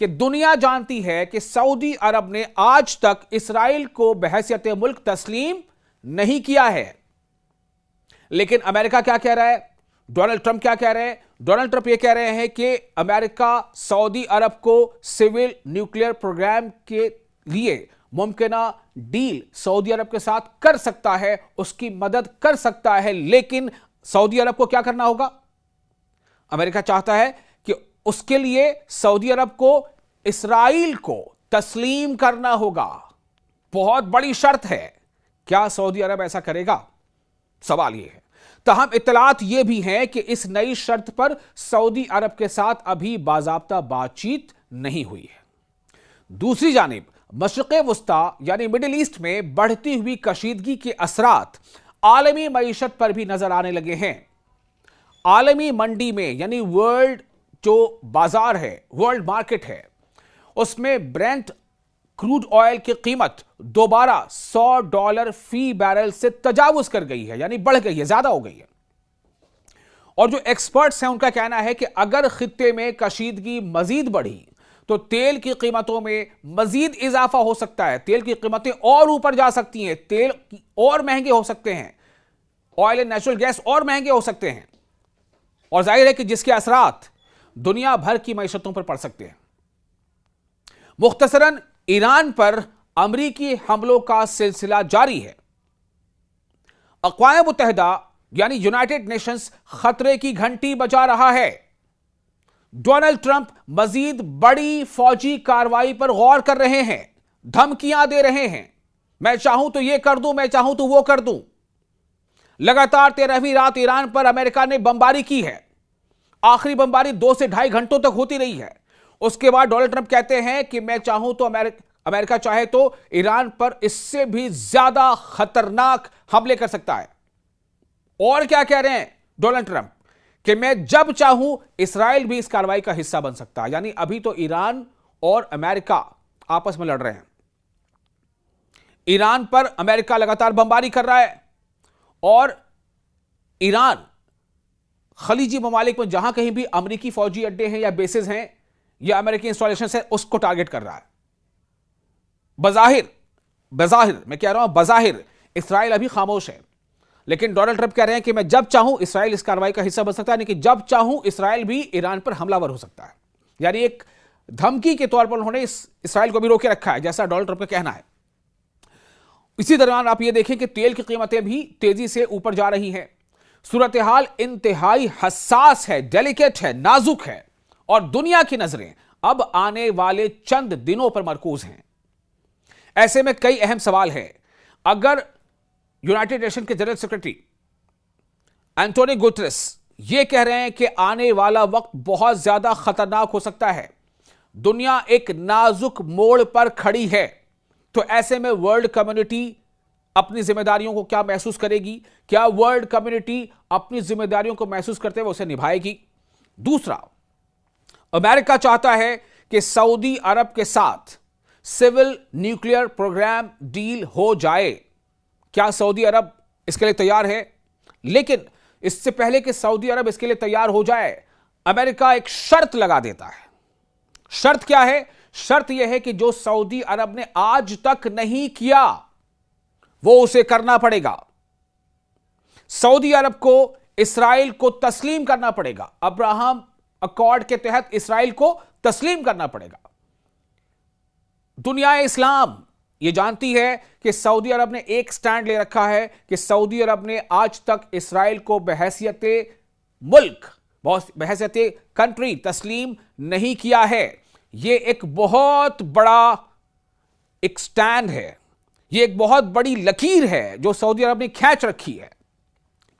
कि दुनिया जानती है कि सऊदी अरब ने आज तक इसराइल को बहैसियत मुल्क तस्लीम नहीं किया है। लेकिन अमेरिका क्या कह रहा है, डोनाल्ड ट्रंप क्या कह रहे हैं? डोनाल्ड ट्रंप ये कह रहे हैं कि अमेरिका सऊदी अरब को सिविल न्यूक्लियर प्रोग्राम के लिए मुमकिना डील सऊदी अरब के साथ कर सकता है, उसकी मदद कर सकता है। लेकिन सऊदी अरब को क्या करना होगा? अमेरिका चाहता है कि उसके लिए सऊदी अरब को इसराइल को तस्लीम करना होगा। बहुत बड़ी शर्त है। क्या सऊदी अरब ऐसा करेगा? सवाल यह है। तहम इत्तलात यह भी हैं कि इस नई शर्त पर सऊदी अरब के साथ अभी बाज़ाब्ता बातचीत नहीं हुई है। दूसरी जानिब मशरिक़ वुस्ता यानी मिडिल ईस्ट में बढ़ती हुई कशीदगी के असरात आलमी मईशत पर भी नजर आने लगे हैं। आलमी मंडी में यानी वर्ल्ड जो बाजार है, वर्ल्ड मार्केट है, उसमें ब्रेंट क्रूड ऑयल की कीमत दोबारा $100 फी बैरल से तजावुज कर गई है, यानी बढ़ गई है, ज्यादा हो गई है। और जो एक्सपर्ट्स हैं उनका कहना है कि अगर खित्ते में कशीदगी मजीद बढ़ी तो तेल की कीमतों में मजीद इजाफा हो सकता है, तेल की कीमतें और ऊपर जा सकती हैं, तेल और महंगे हो सकते हैं, ऑयल एंड नेचुरल गैस और महंगे हो सकते हैं। और जाहिर है कि जिसके असरात दुनिया भर की मईशतों पर पड़ सकते हैं। मुख्तसरन ईरान पर अमरीकी हमलों का सिलसिला जारी है। अक़वाम मुत्तहिदा यानी यूनाइटेड नेशंस खतरे की घंटी बजा रहा है। डोनाल्ड ट्रंप मजीद बड़ी फौजी कार्रवाई पर गौर कर रहे हैं, धमकियां दे रहे हैं। मैं चाहूं तो यह कर दूं, मैं चाहूं तो वो कर दूं। लगातार 13वीं रात ईरान पर अमेरिका ने बमबारी की है। आखिरी बमबारी 2 से 2.5 घंटों तक होती रही है। उसके बाद डोनाल्ड ट्रंप कहते हैं कि मैं चाहूं तो अमेरिका चाहे तो ईरान पर इससे भी ज्यादा खतरनाक हमले कर सकता है। और क्या कह रहे हैं डोनाल्ड ट्रंप कि मैं जब चाहूं इसराइल भी इस कार्रवाई का हिस्सा बन सकता है। यानी अभी तो ईरान और अमेरिका आपस में लड़ रहे हैं। ईरान पर अमेरिका लगातार बमबारी कर रहा है और ईरान खलीजी ममालिक में जहां कहीं भी अमेरिकी फौजी अड्डे हैं या बेसेस हैं या अमेरिकी इंस्टॉलेशन है, उसको टारगेट कर रहा है। बज़ाहिर मैं कह रहा हूं, बज़ाहिर इसराइल अभी खामोश है। लेकिन डोनाल्ड ट्रंप कह रहे हैं कि मैं जब चाहूं इसराइल इस कार्रवाई का हिस्सा बन सकता है, यानी कि जब चाहूं इसराइल भी ईरान पर हमलावर हो सकता है। यानी एक धमकी के तौर पर उन्होंने इसराइल को भी रोके रखा है, जैसा डोनाल्ड ट्रंप का कहना है। इसी दौरान आप ये देखें कि तेल की कीमतें भी तेजी से ऊपर जा रही हैं। सूरत हाल इंतहाई हसास है, डेलिकेट है, नाजुक है और दुनिया की नजरें अब आने वाले चंद दिनों पर मरकूज हैं। ऐसे में कई अहम सवाल हैं। अगर यूनाइटेड नेशन के जनरल सेक्रेटरी एंटोनियो गुटेरेस ये कह रहे हैं कि आने वाला वक्त बहुत ज्यादा खतरनाक हो सकता है, दुनिया एक नाजुक मोड़ पर खड़ी है, तो ऐसे में वर्ल्ड कम्युनिटी अपनी जिम्मेदारियों को क्या महसूस करेगी? क्या वर्ल्ड कम्युनिटी अपनी जिम्मेदारियों को महसूस करते हुए उसे निभाएगी? दूसरा, अमेरिका चाहता है कि सऊदी अरब के साथ सिविल न्यूक्लियर प्रोग्राम डील हो जाए। क्या सऊदी अरब इसके लिए तैयार है? लेकिन इससे पहले कि सऊदी अरब इसके लिए तैयार हो जाए, अमेरिका एक शर्त लगा देता है। शर्त क्या है? शर्त यह है कि जो सऊदी अरब ने आज तक नहीं किया वो उसे करना पड़ेगा। सऊदी अरब को इसराइल को तस्लीम करना पड़ेगा। अब्राहम अकॉर्ड के तहत इसराइल को तस्लीम करना पड़ेगा। दुनिया इस्लाम ये जानती है कि सऊदी अरब ने एक स्टैंड ले रखा है कि सऊदी अरब ने आज तक इसराइल को बहैसियत मुल्क, बहैसियत कंट्री तस्लीम नहीं किया है। ये एक बहुत बड़ा एक स्टैंड है, ये एक बहुत बड़ी लकीर है जो सऊदी अरब ने खींच रखी है।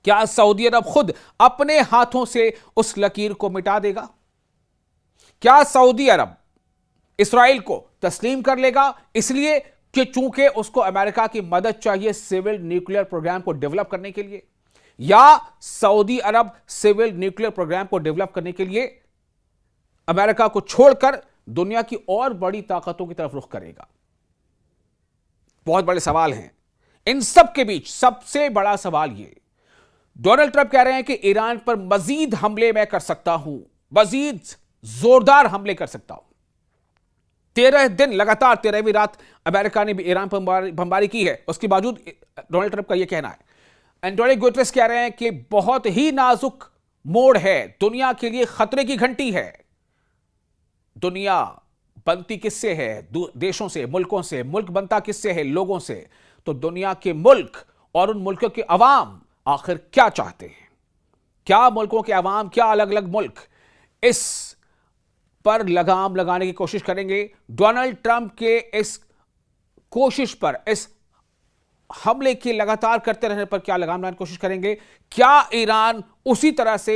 क्या सऊदी अरब खुद अपने हाथों से उस लकीर को मिटा देगा? क्या सऊदी अरब इसराइल को तस्लीम कर लेगा इसलिए कि चूंकि उसको अमेरिका की मदद चाहिए सिविल न्यूक्लियर प्रोग्राम को डेवलप करने के लिए, या सऊदी अरब सिविल न्यूक्लियर प्रोग्राम को डेवलप करने के लिए अमेरिका को छोड़कर दुनिया की और बड़ी ताकतों की तरफ रुख करेगा? बहुत बड़े सवाल हैं। इन सब के बीच सबसे बड़ा सवाल यह, डोनाल्ड ट्रंप कह रहे हैं कि ईरान पर मजीद हमले मैं कर सकता हूं, मजीद जोरदार हमले कर सकता हूं। 13 दिन लगातार 13वीं रात अमेरिका ने भी ईरान पर बमबारी की है। उसके बावजूद डोनाल्ड ट्रंप का यह कहना है। एंटोनियो गुटेरेस कह रहे हैं कि बहुत ही नाजुक मोड़ है, दुनिया के लिए खतरे की घंटी है। दुनिया बनती किससे है? देशों से, मुल्कों से। मुल्क बनता किससे है? लोगों से। तो दुनिया के मुल्क और उन मुल्कों के अवाम आखिर क्या चाहते हैं? क्या मुल्कों के अवाम, क्या अलग अलग मुल्क इस पर लगाम लगाने की कोशिश करेंगे? डोनाल्ड ट्रंप के इस कोशिश पर, इस हमले के लगातार करते रहने पर क्या लगाम लगाने की कोशिश करेंगे? क्या ईरान उसी तरह से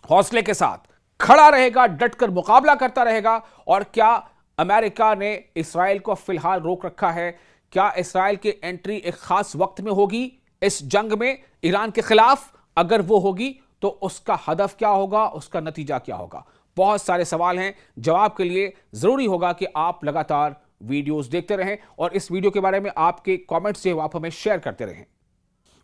हौसले के साथ खड़ा रहेगा, डटकर मुकाबला करता रहेगा? और क्या अमेरिका ने इस्राएल को फिलहाल रोक रखा है? क्या इस्राएल की एंट्री एक खास वक्त में होगी इस जंग में ईरान के खिलाफ? अगर वो होगी तो उसका हदफ क्या होगा, उसका नतीजा क्या होगा? बहुत सारे सवाल हैं। जवाब के लिए जरूरी होगा कि आप लगातार वीडियोस देखते रहें और इस वीडियो के बारे में आपके कमेंट्स जो आप हमें शेयर करते रहें।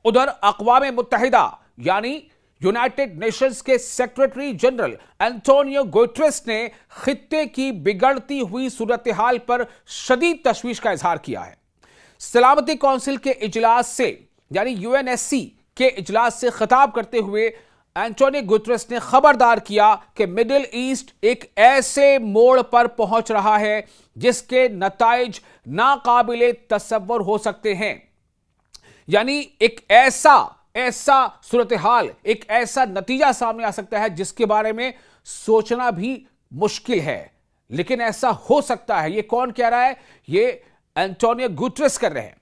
उधर अक़वाम मुत्तहिदा यानी यूनाइटेड नेशंस के सेक्रेटरी जनरल एंटोनियो गुटेरेस ने खित्ते की बिगड़ती हुई सूरत हाल पर शदीद तशवीश का इजहार किया है। सलामती काउंसिल के इजलास से यानी यूएनएससी के इजलास से खिताब करते हुए एंटोनियो गुटेरेस ने खबरदार किया कि मिडिल ईस्ट एक ऐसे मोड़ पर पहुंच रहा है जिसके नताइज नाकाबिले तसव्वुर हो सकते हैं। यानी एक ऐसा सूरत हाल, एक ऐसा नतीजा सामने आ सकता है जिसके बारे में सोचना भी मुश्किल है, लेकिन ऐसा हो सकता है। ये कौन कह रहा है? ये एंटोनियो गुटेरेस कर रहे हैं।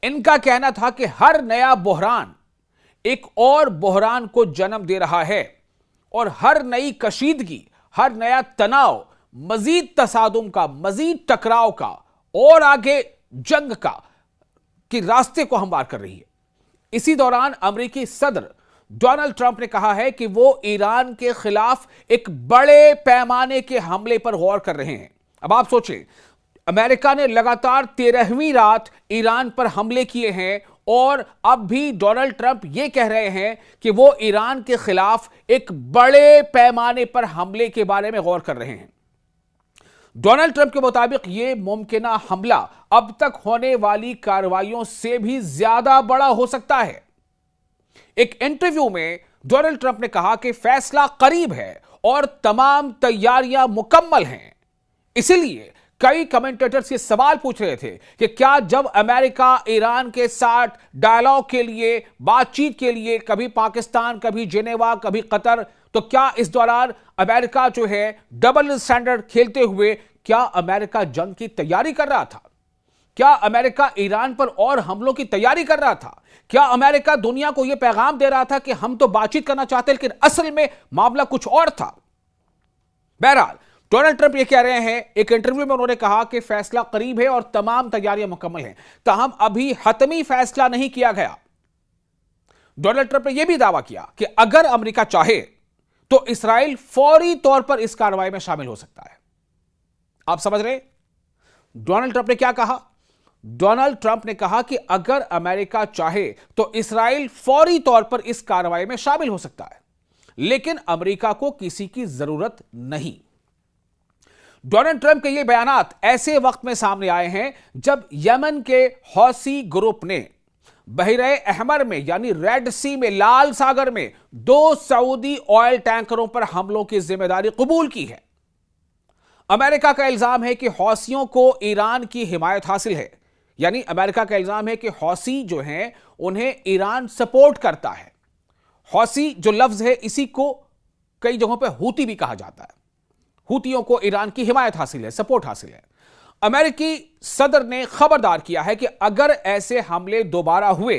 इनका कहना था कि हर नया बहरान एक और बहरान को जन्म दे रहा है और हर नई कशीदगी, हर नया तनाव मजीद तसादुम का, मजीद टकराव का और आगे जंग का कि रास्ते को हमवार कर रही है। इसी दौरान अमेरिकी सदर डोनाल्ड ट्रंप ने कहा है कि वो ईरान के खिलाफ एक बड़े पैमाने के हमले पर गौर कर रहे हैं। अब आप सोचें, अमेरिका ने लगातार 13वीं रात ईरान पर हमले किए हैं और अब भी डोनाल्ड ट्रंप यह कह रहे हैं कि वो ईरान के खिलाफ एक बड़े पैमाने पर हमले के बारे में गौर कर रहे हैं। डोनाल्ड ट्रंप के मुताबिक यह मुमकिना हमला अब तक होने वाली कार्रवाइयों से भी ज्यादा बड़ा हो सकता है। एक इंटरव्यू में डोनाल्ड ट्रंप ने कहा कि फैसला करीब है और तमाम तैयारियां मुकम्मल हैं। इसलिए कई कमेंटेटर्स ये सवाल पूछ रहे थे कि क्या जब अमेरिका ईरान के साथ डायलॉग के लिए, बातचीत के लिए, कभी पाकिस्तान, कभी जिनेवा, कभी कतर, तो क्या इस दौरान अमेरिका जो है डबल स्टैंडर्ड खेलते हुए क्या अमेरिका जंग की तैयारी कर रहा था? क्या अमेरिका ईरान पर और हमलों की तैयारी कर रहा था? क्या अमेरिका दुनिया को यह पैगाम दे रहा था कि हम तो बातचीत करना चाहते लेकिन असल में मामला कुछ और था? बहरहाल डोनाल्ड ट्रंप ये कह रहे हैं, एक इंटरव्यू में उन्होंने कहा कि फैसला करीब है और तमाम तैयारियां मुकम्मल हैं, ताहम अभी हतमी फैसला नहीं किया गया। डोनाल्ड ट्रंप ने यह भी दावा किया कि अगर अमेरिका चाहे तो इसराइल फौरी तौर पर इस कार्रवाई में शामिल हो सकता है। आप समझ रहे डोनाल्ड ट्रंप ने क्या कहा? डोनाल्ड ट्रंप ने कहा कि अगर अमेरिका चाहे तो इसराइल फौरी तौर पर इस कार्रवाई में शामिल हो सकता है, लेकिन अमेरिका को किसी की जरूरत नहीं। डोनाल्ड ट्रंप के ये बयानात ऐसे वक्त में सामने आए हैं जब यमन के हौसी ग्रुप ने बहरे अहमर में यानी रेड सी में, लाल सागर में 2 सऊदी ऑयल टैंकरों पर हमलों की जिम्मेदारी कबूल की है। अमेरिका का इल्जाम है कि हौसियों को ईरान की हिमायत हासिल है, यानी अमेरिका का इल्जाम है कि हौसी जो हैं उन्हें ईरान सपोर्ट करता है। हौसी जो लफ्ज है इसी को कई जगहों पर हूती भी कहा जाता है। हूतियों को ईरान की हिमायत हासिल है, सपोर्ट हासिल है। अमेरिकी सदर ने खबरदार किया है कि अगर ऐसे हमले दोबारा हुए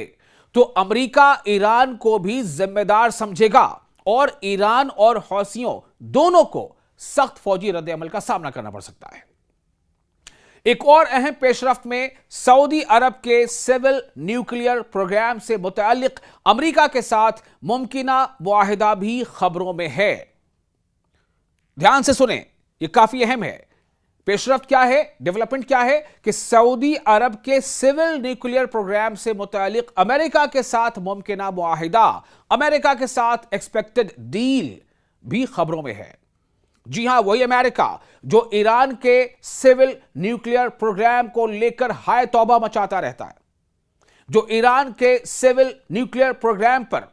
तो अमेरिका ईरान को भी जिम्मेदार समझेगा और ईरान और हौसियों दोनों को सख्त फौजी रद्द-ए-अमल का सामना करना पड़ सकता है। एक और अहम पेशरफ्त में सऊदी अरब के सिविल न्यूक्लियर प्रोग्राम से मुताल्लिक अमेरिका के साथ मुमकिना मुआहिदा भी खबरों में है। ध्यान से सुने, यह काफी अहम है। पेशरफ्त क्या है, डेवलपमेंट क्या है कि सऊदी अरब के सिविल न्यूक्लियर प्रोग्राम से मुतालिक अमेरिका के साथ मुमकिना मुआहिदा, अमेरिका के साथ एक्सपेक्टेड डील भी खबरों में है। जी हां, वही अमेरिका जो ईरान के सिविल न्यूक्लियर प्रोग्राम को लेकर हाय तौबा मचाता रहता है, जो ईरान के सिविल न्यूक्लियर प्रोग्राम पर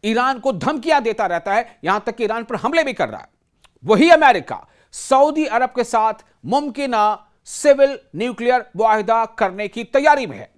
ईरान को धमकियां देता रहता है, यहां तक कि ईरान पर हमले भी कर रहा है, वही अमेरिका सऊदी अरब के साथ मुमकिन सिविल न्यूक्लियर मुआहिदा करने की तैयारी में है।